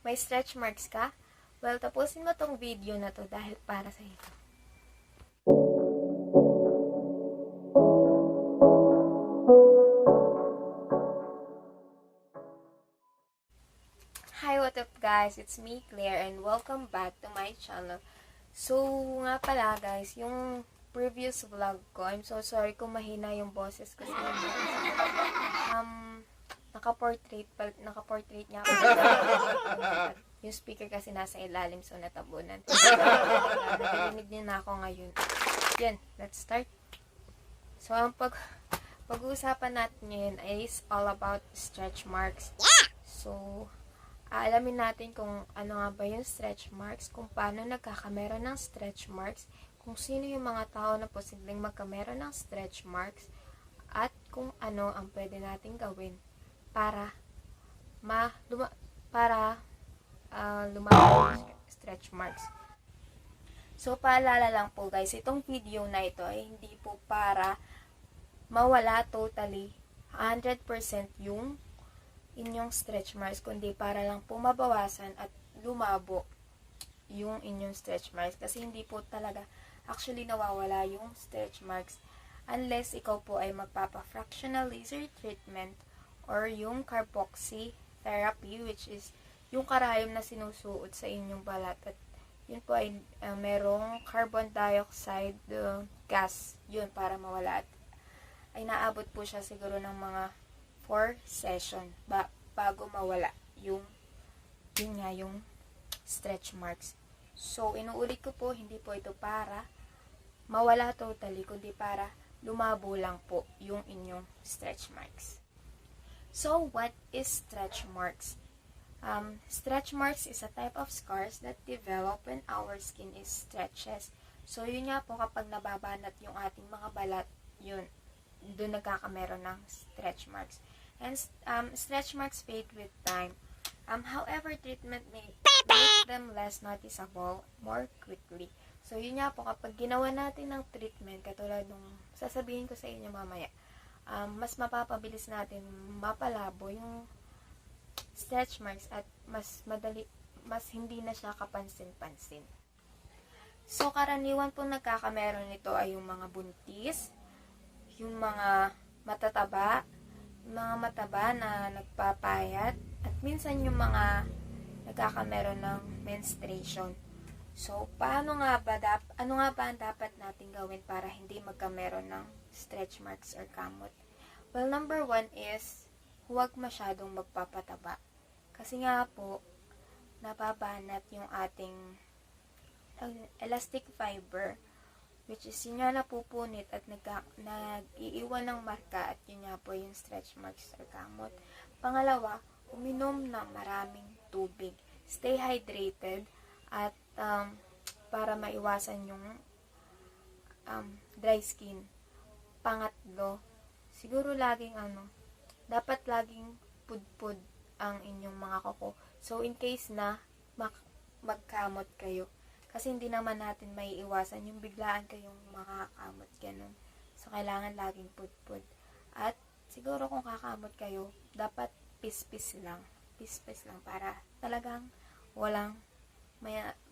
May stretch marks ka? Well, tapusin mo tong video na to dahil para sa ito. Hi, what up guys? It's me, Claire, and welcome back to my channel. So, nga pala guys, yung previous vlog ko, I'm so sorry kung mahina yung boses kasi naka-portrait niya ako. Yung speaker kasi nasa ilalim, so natabunan. Narinig niyo na ako ngayon. Yan, let's start. So, ang pag-uusapan natin ngayon is all about stretch marks. So, aalamin natin kung ano nga ba yung stretch marks, kung paano nagkakameron ng stretch marks, kung sino yung mga tao na posibleng magkameron ng stretch marks, at kung ano ang pwede natin gawin para lumago yung stretch marks. So, paalala lang po guys, itong video na ito ay hindi po para mawala totally 100% yung inyong stretch marks, kundi para lang po mabawasan at lumabo yung inyong stretch marks. Kasi hindi po talaga actually nawawala yung stretch marks unless ikaw po ay magpapa-fractional laser treatment or yung carboxy therapy, which is yung karayom na sinusuot sa inyong balat. At yun po ay merong carbon dioxide gas yun para mawala. At ay naabot po siya siguro ng mga 4 session bago mawala yung stretch marks. So, inuulit ko po, hindi po ito para mawala totally, kundi para lumabo lang po yung inyong stretch marks. So, what is stretch marks? Stretch marks is a type of scars that develop when our skin is stretches. So, yun nga po, kapag nababanat yung ating mga balat, yun, doon nagkakameron ng stretch marks. And stretch marks fade with time. However, treatment may make them less noticeable more quickly. So, yun nga po, kapag ginawa natin ng treatment, katulad nung sasabihin ko sa inyo mamaya, mas mapapabilis natin mapalabo yung stretch marks at mas hindi na siya kapansin-pansin. So, karaniwan po nagkakameron nito ay yung mga buntis, yung mga mataba na nagpapayat, at minsan yung mga nagkakameron ng menstruation. So, ano nga ba ang dapat natin gawin para hindi magkameron ng stretch marks or kamot? Well, number 1 is huwag masyadong magpapataba. Kasi nga po, nababanat yung ating elastic fiber, which is yun nga napupunit at nag-iiwan ng marka, at yun nga po yung stretch marks or kamot. Pangalawa, uminom ng maraming tubig. Stay hydrated at para maiwasan yung dry skin. Pangatlo, siguro dapat laging pudpud ang inyong mga kuko. So, in case na magkamot kayo, kasi hindi naman natin may iwasan yung biglaan kayong makakamot, ganun. So, kailangan laging pudpud. At siguro kung kakamot kayo, dapat pis-pis lang para talagang walang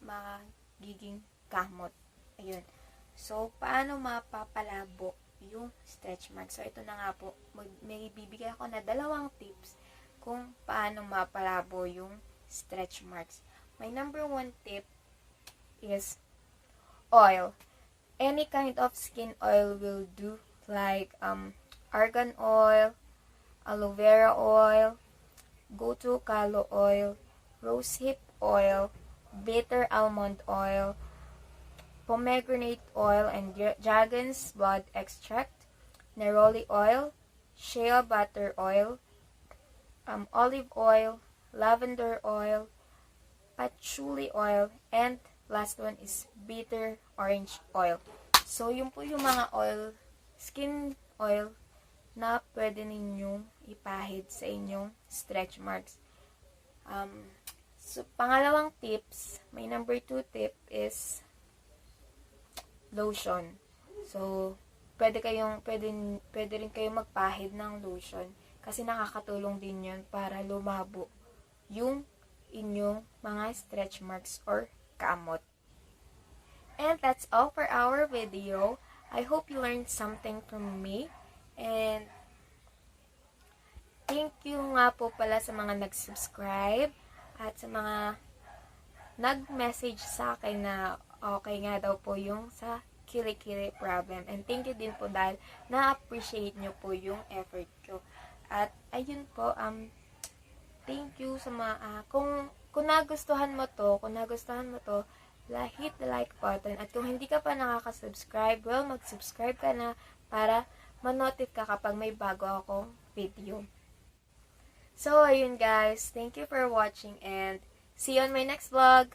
magiging kamot. Ayun. So, paano mapapalabo yung stretch marks? So, ito na nga po. May bibigay ako na 2 tips kung paano mapalabo yung stretch marks. My number 1 tip is oil. Any kind of skin oil will do, like argan oil, aloe vera oil, gotu kalo oil, rosehip oil, bitter almond oil, pomegranate oil and dragon's blood extract, neroli oil, shea butter oil, olive oil, lavender oil, patchouli oil, and last one is bitter orange oil. So, yun po yung mga skin oil na pwede ninyong ipahid sa inyong stretch marks. So, pangalawang tips, may number 2 tip is lotion. So, pwede rin kayong magpahid ng lotion kasi nakakatulong din yun para lumabo yung inyong mga stretch marks or kamot. And that's all for our video. I hope you learned something from me. And thank you nga po pala sa mga nag-subscribe at sa mga nag-message sa akin na okay nga daw po yung sa kilikili problem. And thank you din po dahil na-appreciate nyo po yung effort ko. At ayun po, thank you sa mga, kung nagustuhan mo to, hit the like button. At kung hindi ka pa nakaka-subscribe, well, mag-subscribe ka na para ma-notify ka kapag may bago akong video. So, ayun guys. Thank you for watching and see you on my next vlog.